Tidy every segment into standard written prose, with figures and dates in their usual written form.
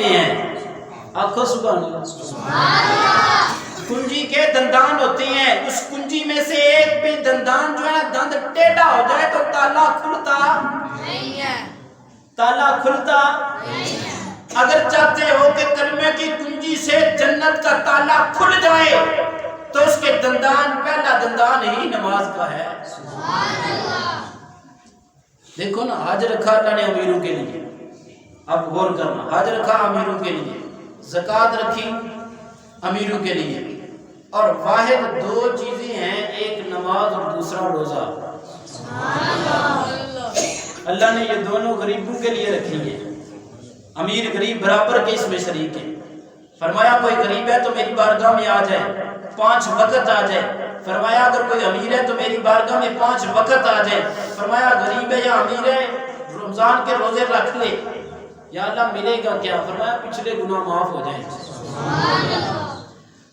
ہیں آنکھوں سبحان اللہ کنجی کے دندان ہوتے ہیں، اس کنجی میں سے ایک بھی دندان جو ہے دند ٹیڑھا ہو جائے تو تالا کھلتا نہیں ہے، تالا کھلتا نہیں ہے۔ اگر چاہتے ہو کہ کلمے کی کنجی سے جنت کا تالا کھل جائے تو اس کے دندان پہلا دندان ہی نماز کا ہے۔ سبحان اللہ۔ دیکھو نا حج رکھا اللہ نے امیروں کے لیے، اب غور کرنا، حج رکھا امیروں کے لیے، زکوٰۃ رکھی امیروں کے لیے، اور واحد دو چیزیں ہیں، ایک نماز اور دوسرا روزہ۔ اللہ نے یہ دونوں غریبوں کے لیے رکھی ہے، امیر غریب برابر کے اس میں شریک ہیں۔ فرمایا کوئی غریب ہے تو میری بارگاہ میں آ جائے، 5 وقت آ جائے۔ فرمایا اگر کوئی امیر ہے تو میری بارگاہ میں 5 وقت آ جائے۔ فرمایا غریب ہے یا امیر ہے رمضان کے روزے رکھ لے، یا اللہ ملے گا کیا؟ فرمایا پچھلے گناہ معاف ہو جائیں۔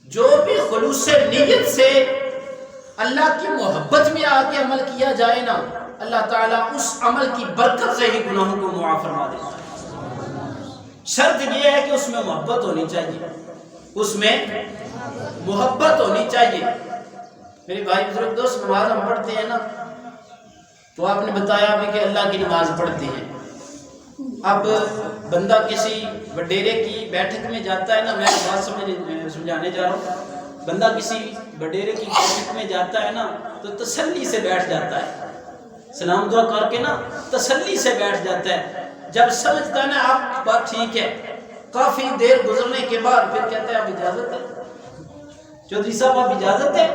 جو بھی خلوص نیت سے اللہ کی محبت میں آ کے عمل کیا جائے نا، اللہ تعالیٰ اس عمل کی برکت سے ہی گناہوں کو معاف فرما دیتا ہے۔ شرط یہ ہے کہ اس میں محبت ہونی چاہیے، اس میں محبت ہونی چاہیے۔ میرے بھائی بزرگ دوست، نماز ہم پڑھتے ہیں نا تو آپ نے بتایا بھی کہ اللہ کی نماز پڑھتے ہیں۔ اب بندہ کسی وڈیرے کی بیٹھک میں جاتا ہے نا، میں بات سمجھانے جا رہا ہوں، بندہ کسی وڈیرے کی بیٹھک میں جاتا ہے نا تو تسلی سے بیٹھ جاتا ہے، سلام دعا کر کے نا تسلی سے بیٹھ جاتا ہے۔ جب سمجھتا ہے نا آپ کی بات ٹھیک ہے، کافی دیر گزرنے کے بعد پھر کہتا ہے اب اجازت ہے چودھری صاحب، اب اجازت ہے؟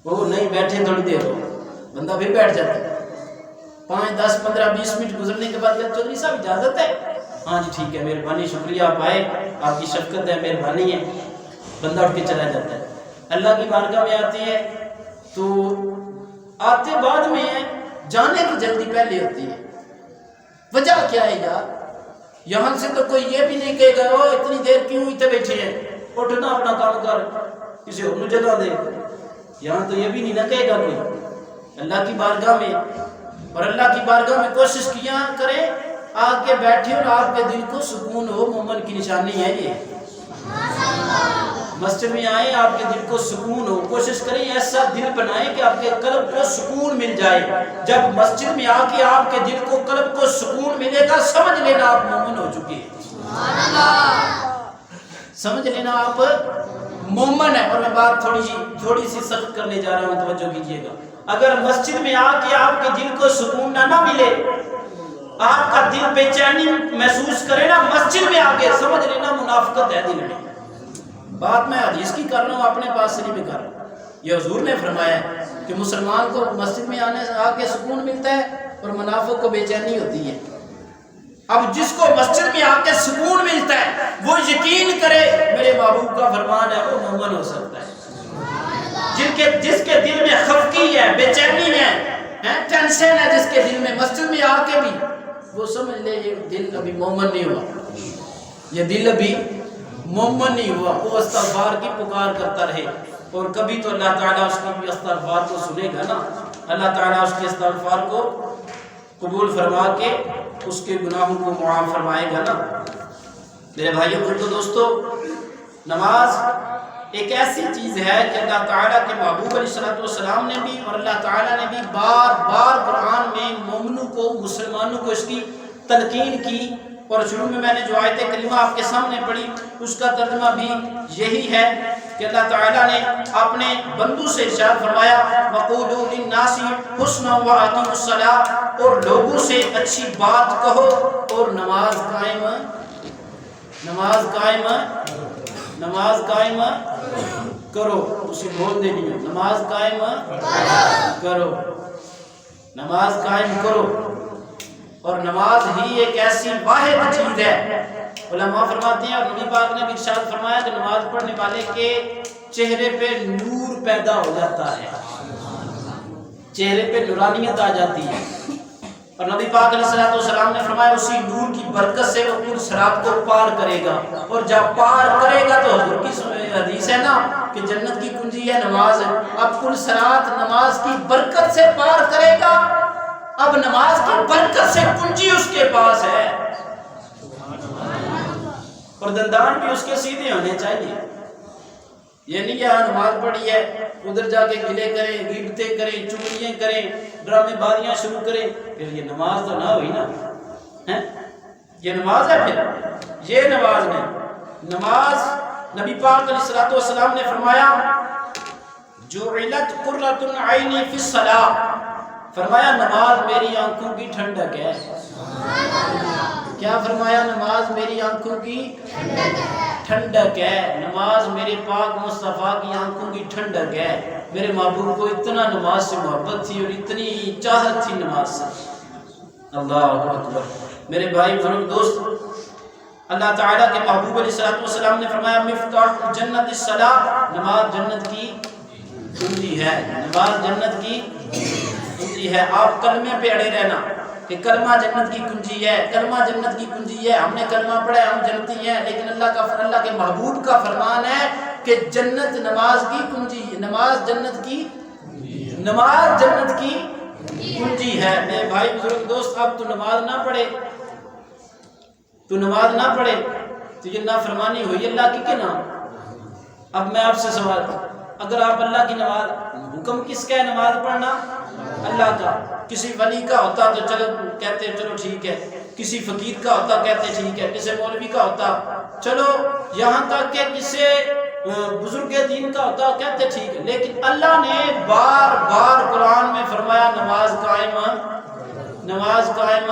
وہ نہیں، بیٹھے تھوڑی دیر ہو، بندہ پھر بیٹھ جاتا ہے۔ 5 10 15 20 منٹ گزرنے کے بعد کہتا چودھری صاحب اجازت ہے؟ ہاں جی ٹھیک ہے، مہربانی، شکریہ، آپ آئے، آپ کی شفقت ہے، مہربانی ہے۔ بندہ اٹھ کے چلا جاتا ہے۔ اللہ کی بارگاہ میں آتے ہیں تو آتے بعد میں ہے، جانے کی جلدی پہلے ہوتی ہے۔ وجہ کیا ہے یار؟ یہاں سے تو کوئی یہ بھی نہیں کہے گا او اتنی دیر کیوں اتنے بیٹھے ہیں، اٹھنا اپنا کام کر، کسی اور جگہ دے۔ یہاں تو یہ بھی نہیں نہ کہے گا کوئی اللہ کی بارگاہ میں۔ اور اللہ کی بارگاہ میں کوشش کیا کرے آ کے بیٹھے اور آپ کے دل کو سکون ہو، مومن کی نشانی ہے یہ۔ مسجد میں آئیں آپ کے دل کو سکون ہو، کوشش کریں ایسا دل بنائیں کہ آپ کے قلب کو سکون مل جائے۔ جب مسجد میں آ کے آپ کے دل کو قلب کو سکون ملے گا، سمجھ لینا آپ مومن ہو چکے ہیں، سمجھ لینا آپ مومن ہے۔ اور میں بات تھوڑی سی سخت کرنے جا رہا ہوں، توجہ کیجیے گا۔ اگر مسجد میں آ کے آپ کے دل کو سکون نہ ملے، آپ کا دل بے چینی محسوس کرے نا، مسجد میں آ کے سمجھ لینا منافقت ہے دل میں۔ بات میں حدیث کی کر رہا ہوں، اپنے پاس سے نہیں میں کر رہا ہوں۔ یہ حضور نے فرمایا ہے کہ مسلمان کو مسجد میں آنے سے آ کے سکون ملتا ہے اور منافق کو بے چینی ہوتی ہے۔ اب جس کو مسجد میں آ کے سکون ملتا ہے وہ یقین کرے میرے محبوب کا فرمان ہے، وہ مومن ہو سکتا ہے۔ جس کے دل میں خفگی ہے، بے چینی ہے، ٹینشن ہے، جس کے دل میں، مسجد میں آ کے بھی وہ سمجھ لے یہ دل ابھی مومن نہیں ہوا، یہ دل ابھی مومن نہیں ہوا۔ وہ استغفار کی پکار کرتا رہے، اور کبھی تو اللہ تعالیٰ اس کی استغفار کو سنے گا نا، اللہ تعالیٰ اس کے استغفار کو قبول فرما کے اس کے گناہوں کو معاف فرمائے گا نا۔ میرے بھائیوں بزرگوں دوستو، نماز ایک ایسی چیز ہے کہ اللہ تعالیٰ کے محبوب علیہ السلام نے بھی اور اللہ تعالیٰ نے بھی بار بار قرآن میں مومنوں کو، مسلمانوں کو اس کی تلقین کی۔ اور شروع میں نے جو آیت کریمہ آپ کے سامنے پڑھی اس کا ترجمہ بھی یہی ہے کہ اللہ تعالیٰ نے اپنے بندوں سے ارشاد فرمایا وَقُولُوا لِلنَّاسِ حُسْنًا وَأَقِیمُوا الصَّلَاةَ، اور لوگوں سے اچھی بات کہو اور نماز قائم کرو۔ اسے بول دینی ہے، نماز قائم کرو، نماز قائم کرو۔ اور نماز ہی ایک ایسی واحد چیز ہے، علماء فرماتے ہیں، اور نبی پاک نے بھی ارشاد فرمایا کہ نماز پڑھنے والے کے چہرے پہ نور پیدا ہو جاتا ہے، چہرے پہ نورانیت آ جاتی ہے۔ اور نبی پاک علیہ السلام نے فرمایا اسی نور کی برکت سے وہ پل صراط کو پار کرے گا، اور جب پار کرے گا تو حضور کی حدیث ہے نا کہ جنت کی کنجی ہے نماز۔ اب پل صراط نماز کی برکت سے پار کرے گا، اب نماز کی برکت سے کنجی اس کے پاس ہے۔ اور دندان بھی اس کے سیدھے ہونے چاہیے. یہ نہیں یہاں نماز پڑھی ہے ادھر جا کے گلے کریں، غیبتیں کریں، چغلیاں کریں، ڈرامے بازیاں شروع کریں، پھر یہ نماز تو نہ ہوئی نا. یہ نماز ہے؟ پھر یہ نماز نہیں. نماز نبی پاک علیہ الصلوۃ والسلام نے فرمایا جعلت قرۃ العین فی الصلاۃ، فرمایا نماز میری آنکھوں کی ٹھنڈک ہے. کیا فرمایا؟ نماز میری آنکھوں کی ٹھنڈک ہے. نماز میرے پاک مصطفیٰ کی آنکھوں کی ٹھنڈک ہے. میرے محبوب کو اتنا نماز سے محبت تھی اور اتنی چاہت تھی نماز سے. اللہ اکبر. میرے بھائی بزرگ دوست، اللہ تعالیٰ کے محبوب علیہ السلام نے فرمایا مفتاح جنت الصلاۃ، نماز جنت کی کنجی ہے. نماز جنت کی کنجی ہے. آپ کلمے پہ اڑے رہنا کہ کلمہ جنت کی کنجی ہے، کلمہ جنت کی کنجی ہے. ہم نے کلمہ پڑھا ہے، ہم جنتی ہیں، لیکن اللہ کے محبوب کا فرمان ہے کہ جنت نماز کی کنجی ہے. نماز جنت کی کنجی ہے. میرے بھائی بزرگ دوست، اب تو نماز نہ پڑھے تو یہ نافرمانی ہوئی اللہ کی کہ نہ. اب میں آپ سے سوال، اگر آپ اللہ کی نماز، حکم کس کا ہے نماز پڑھنا؟ اللہ کا. کسی ولی کا ہوتا تو چلو کہتے چلو ٹھیک ہے، کسی فقیر کا ہوتا کہتے ٹھیک ہے، کسی مولوی کا ہوتا چلو، یہاں تک کہ کسی بزرگ دین کا ہوتا کہتے ٹھیک ہے. لیکن اللہ نے بار بار قرآن میں فرمایا نماز قائم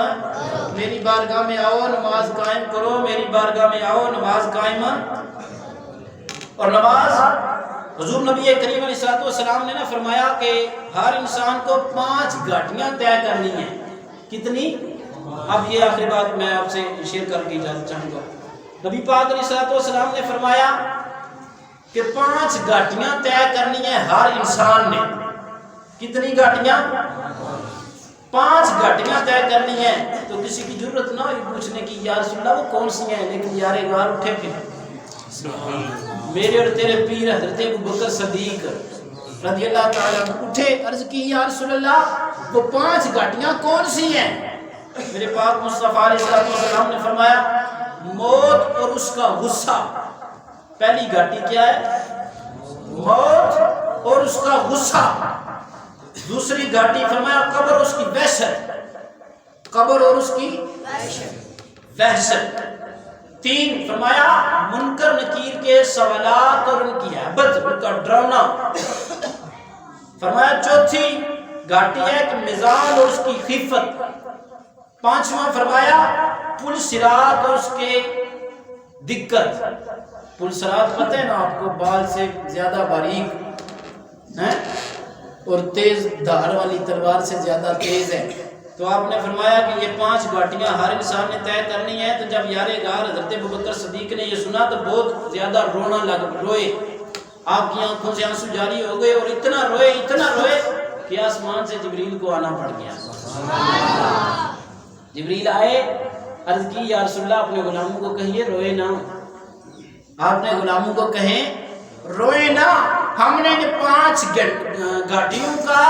میری بارگاہ میں آؤ، نماز قائم کرو، میری بارگاہ میں آؤ، نماز قائم. اور نماز حضور نبی کریم علیہ السلام نے فرمایا کہ ہر انسان کو 5 گھاٹیاں طے کرنی ہیں. کتنی؟ اب یہ آخری بات میں آپ سے شیئر کر کے اجازت چاہوں گا. نبی پاک علیہ السلام نے فرمایا کہ 5 گھاٹیاں طے کرنی ہیں ہر انسان نے. کتنی گھاٹیاں؟ 5 گھاٹیاں طے کرنی ہیں. تو کسی کی ضرورت نہ ہوئی پوچھنے کی یا رسول اللہ وہ کون سی ہیں، لیکن یار غار اٹھے پھر میرے اور تیرے پیر حضرت ابوبکر صدیق رضی اللہ تعالیٰ اٹھے، عرض کی یا رسول اللہ وہ 5 گھاٹیاں کون سی ہیں؟ میرے پاک مصطفیٰ علیہ السلام نے فرمایا موت اور اس کا غصہ. پہلی گھاٹی کیا ہے؟ موت اور اس کا غصہ. دوسری گھاٹی فرمایا قبر اور اس کی وحشت، قبر اور اس کی وحشت. 3 فرمایا منکر نکیر کے سوالات اور ان کی ہیبت، ان کا ڈرانا. فرمایا چوتھی گھاٹی ہے کہ میزان اور اس کی خفت. 5واں فرمایا پل صراط اور اس کے دقت. پل صراط پتہ ہے نا آپ کو، بال سے زیادہ باریک ہے اور تیز دھار والی تلوار سے زیادہ تیز ہے. تو آپ نے فرمایا کہ یہ 5 گھاٹیاں ہر انسان نے طے کرنی ہے. تو جب یار غار حضرت ابوبکر صدیق نے یہ سنا تو بہت زیادہ روئے. آپ کی آنکھوں سے آنسو جاری ہو گئے اور اتنا روئے کہ آسمان سے جبریل کو آنا پڑ گیا. جبریل آئے، عرض کی یا رسول اللہ اپنے غلاموں کو کہیے روئے نہ. آپ نے غلاموں کو کہیں روئے نہ. ہم نے 5 گھاٹیوں کا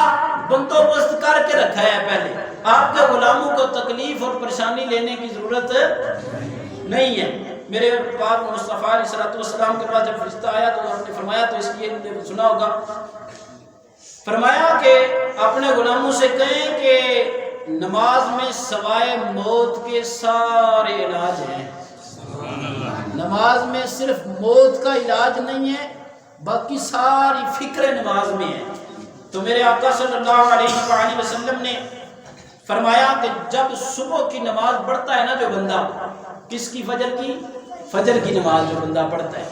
بندوبست کر کے رکھا ہے. پہلے آپ کے غلاموں کو تکلیف اور پریشانی لینے کی ضرورت نہیں ہے. میرے پاک مصطفیٰ علیہ السلام کے پاس جب فرشتہ آیا تو آپ نے فرمایا، تو اس لیے سنا ہوگا، فرمایا کہ اپنے غلاموں سے کہیں کہ نماز میں سوائے موت کے سارے علاج ہیں. نماز میں صرف موت کا علاج نہیں ہے، باقی ساری فکر نماز میں ہے. تو میرے آقا صلی اللہ علیہ وآلہ وسلم نے فرمایا کہ جب صبح کی نماز پڑھتا ہے نا جو بندہ، کس کی؟ فجر کی نماز جو بندہ پڑھتا ہے،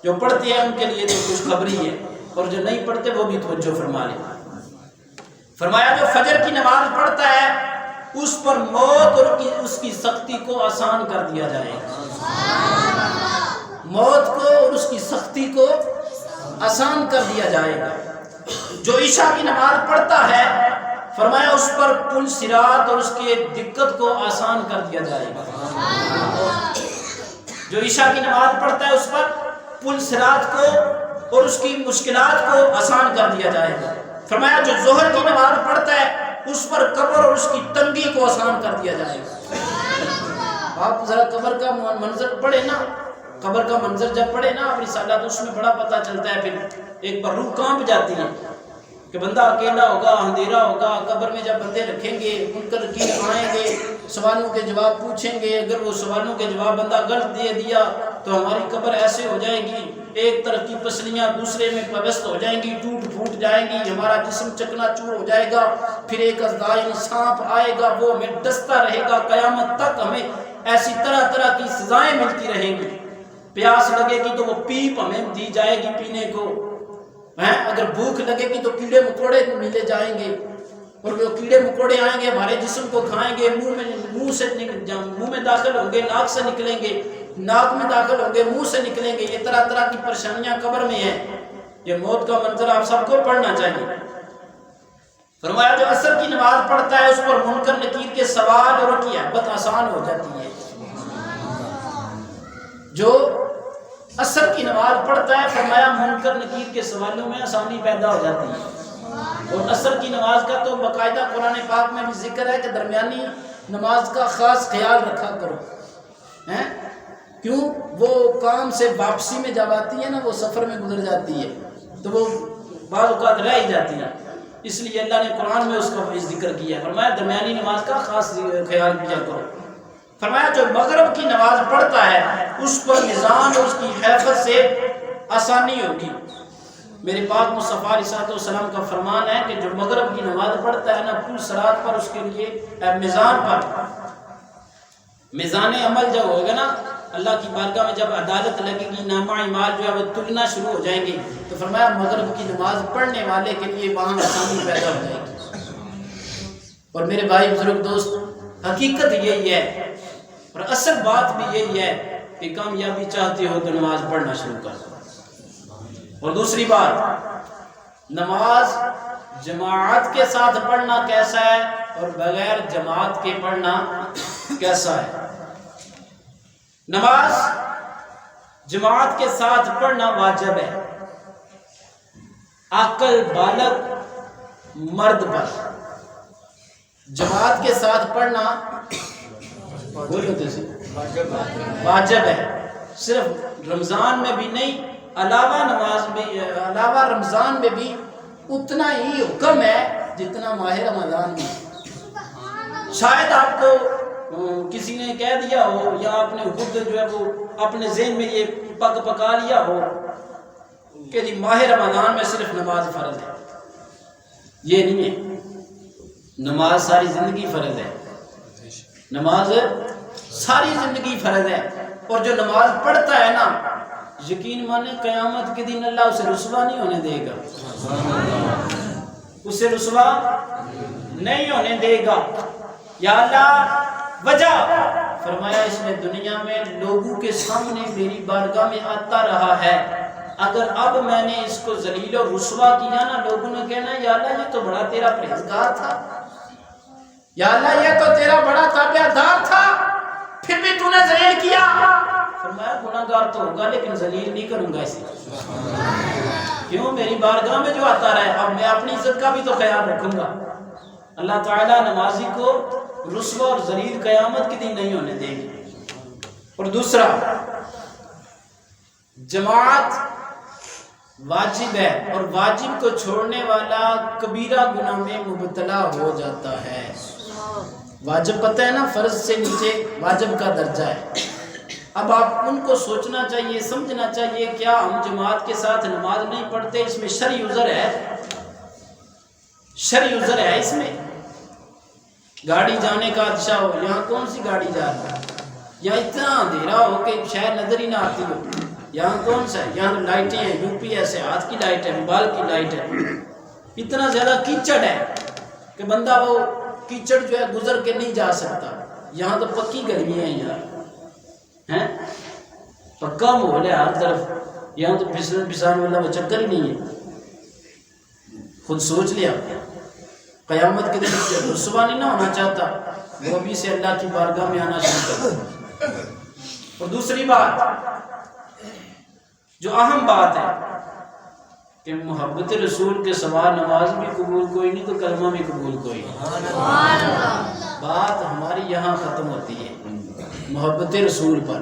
جو پڑھتے ہیں ان کے لیے تو خوشخبری ہے، اور جو نہیں پڑھتے وہ بھی توجہ فرما لیں. فرمایا جو فجر کی نماز پڑھتا ہے اس پر موت اور اس کی سختی کو آسان کر دیا جائے گا. موت کو اور اس کی سختی کو آسان کر دیا جائے گا. جو عشاء کی نماز پڑھتا ہے فرمایا اس پر پل صراط اور اس کی دقت کو آسان کر دیا جائے گا. جو عشاء کی نماز پڑھتا ہے اس پر پل صراط کو اور اس کی مشکلات کو آسان کر دیا جائے گا. فرمایا جو ظہر کی نماز پڑھتا ہے اس پر قبر اور اس کی تنگی کو آسان کر دیا جائے گا. آپ ذرا قبر کا منظر پڑھے نا، قبر کا منظر جب پڑھے نا آپ رسالہ تو اس میں بڑا پتہ چلتا ہے، پھر ایک بار روح کانپ جاتی ہے کہ بندہ اکیلا ہوگا، اندھیرا ہوگا، قبر میں جب بندے رکھیں گے، منکر نکیر آئیں گے، سوالوں کے جواب پوچھیں گے، اگر وہ سوالوں کے جواب بندہ غلط دے دیا تو ہماری قبر ایسے ہو جائے گی، ایک طرف کی پسلیاں دوسرے میں پیوست ہو جائیں گی، ٹوٹ پھوٹ جائیں گی، ہمارا جسم چکنا چور ہو جائے گا، پھر ایک ازدائن سانپ آئے گا، وہ ہمیں ڈستا رہے گا، قیامت تک ہمیں ایسی طرح طرح کی سزائیں ملتی رہیں گی۔ پیاس لگے گی تو وہ پیپ ہمیں دی جائے گی پینے کو، اگر بھوک لگے گی تو کیڑے مکوڑے ملے جائیں گے، اور وہ کیڑے مکوڑے آئیں گے ہمارے جسم کو کھائیں گے، منہ میں داخل ہوں گے، ناک سے نکلیں گے، ناک میں داخل ہوں گے، منہ سے نکلیں گے، یہ طرح طرح کی پریشانیاں قبر میں ہیں۔ یہ موت کا منظر آپ سب کو پڑھنا چاہیے۔ فرمایا جو عصر کی نماز پڑھتا ہے اس پر منکر نکیر کے سوال اور ان کی عبادت آسان ہو جاتی ہے۔ جو عصر کی نماز پڑھتا ہے فرمایا منکر نکیر کے سوالوں میں آسانی پیدا ہو جاتی ہے۔ اور عصر کی نماز کا تو باقاعدہ قرآن پاک میں بھی ذکر ہے کہ درمیانی نماز کا خاص خیال رکھا کرو، کیوں؟ وہ کام سے واپسی میں جب آتی ہے نا، وہ سفر میں گزر جاتی ہے تو وہ بعض اوقات رہ ہی جاتی ہے، اس لیے اللہ نے قرآن میں اس کا ذکر کیا ہے۔ فرمایا درمیانی نماز کا خاص خیال کیا کرو۔ فرمایا جو مغرب کی نماز پڑھتا ہے اس پر میزان اور اس کی حیثیت سے آسانی ہوگی۔ میرے پاک مصطفیٰ علیہ السلام کا فرمان ہے کہ جو مغرب کی نماز پڑھتا ہے نا، پور صراط پر اس کے لیے میزان پر میزان عمل جب ہوگا نا، اللہ کی بارگاہ میں جب عدالت لگے گی، نامہ اعمال جو ہے وہ تلنا شروع ہو جائیں گے، تو فرمایا مغرب کی نماز پڑھنے والے کے لیے وہاں آسانی پیدا ہو جائے گی۔ اور میرے بھائی بزرگ دوست، حقیقت یہی ہے اور اصل بات بھی یہی ہے کہ کامیابی چاہتے ہو تو نماز پڑھنا شروع کر دو۔ اور دوسری بات، نماز جماعت کے ساتھ پڑھنا کیسا ہے اور بغیر جماعت کے پڑھنا کیسا ہے؟ نماز جماعت کے ساتھ پڑھنا واجب ہے عاقل بالغ مرد پر، جماعت کے ساتھ پڑھنا واجب ہے، صرف رمضان میں بھی نہیں، علاوہ رمضان میں بھی اتنا ہی حکم ہے جتنا ماہ رمضان میں۔ شاید آپ کو کسی نے کہہ دیا ہو یا آپ نے خود جو ہے وہ اپنے ذہن میں یہ پکا لیا ہو کہ جی ماہ رمضان میں صرف نماز فرض ہے۔ یہ نہیں ہے، نماز ساری زندگی فرض ہے، نماز ساری زندگی فرض ہے۔ اور جو نماز پڑھتا ہے نا، یقین مانے قیامت کے دن اللہ اسے رسوا نہیں ہونے دے گا، اسے رسوا نہیں ہونے دے گا۔ یا اللہ وجہ فرمایا اس نے دنیا میں لوگوں کے سامنے میری بارگاہ میں آتا رہا ہے، اگر اب میں نے اس کو ذلیل و رسوا کیا نا، لوگوں نے کہنا یا اللہ یہ تو بڑا تیرا پرہیزگار تھا، یا اللہ یہ تو تیرا بڑا تابعدار تھا، پھر بھی تو نے ذلیل کیا۔ فرمایا گناہگار تو ہوگا لیکن ذلیل نہیں کروں گا اسے، کیوں؟ میری بارگاہ میں جو آتا رہے، اب میں اپنی عزت کا بھی تو خیال رکھوں گا۔ اللہ تعالیٰ نمازی کو رسوا اور ذلیل قیامت کے دن نہیں ہونے دیں گے۔ اور دوسرا، جماعت واجب ہے اور واجب کو چھوڑنے والا کبیرہ گناہ میں مبتلا ہو جاتا ہے۔ واجب پتہ ہے نا، فرض سے نیچے واجب کا درجہ ہے۔ اب آپ ان کو سوچنا چاہیے، سمجھنا چاہیے، کیا ہم جماعت کے ساتھ نماز نہیں پڑھتے؟ اس میں شرعی عذر ہے، شرعی عذر ہے اس میں۔ گاڑی جانے کا خدشہ ہو، یہاں کون سی گاڑی جا رہی ہے، یا اتنا اندھیرا ہو کہ شاید نظر ہی نہ آتی ہو، یہاں کون سا ہے، یہاں لائٹیں ہیں، یو پی ایس ہے، ہاتھ کی لائٹ ہے، موبائل کی لائٹ ہے، اتنا زیادہ کیچڑ ہے کہ بندہ وہ کیچڑ جو ہے گزر کے نہیں جا سکتا۔ یہاں تو پکی گلیاں ہیں یار، ہیں پکا ماحول ہے ہر طرف، یہاں تو پھسلن پھسان والا وہ چکر ہی نہیں ہے۔ خود سوچ لیا، قیامت کے دن رسوا نہیں نہ ہونا چاہتا، وہ ابھی سے اللہ کی بارگاہ میں آنا شروع کرتا۔ اور دوسری بات جو اہم بات ہے کہ محبت رسول کے سوا نماز بھی قبول کوئی نہیں تو کلمہ بھی قبول کوئی نہیں۔ بات ہماری یہاں ختم ہوتی ہے محبت رسول پر،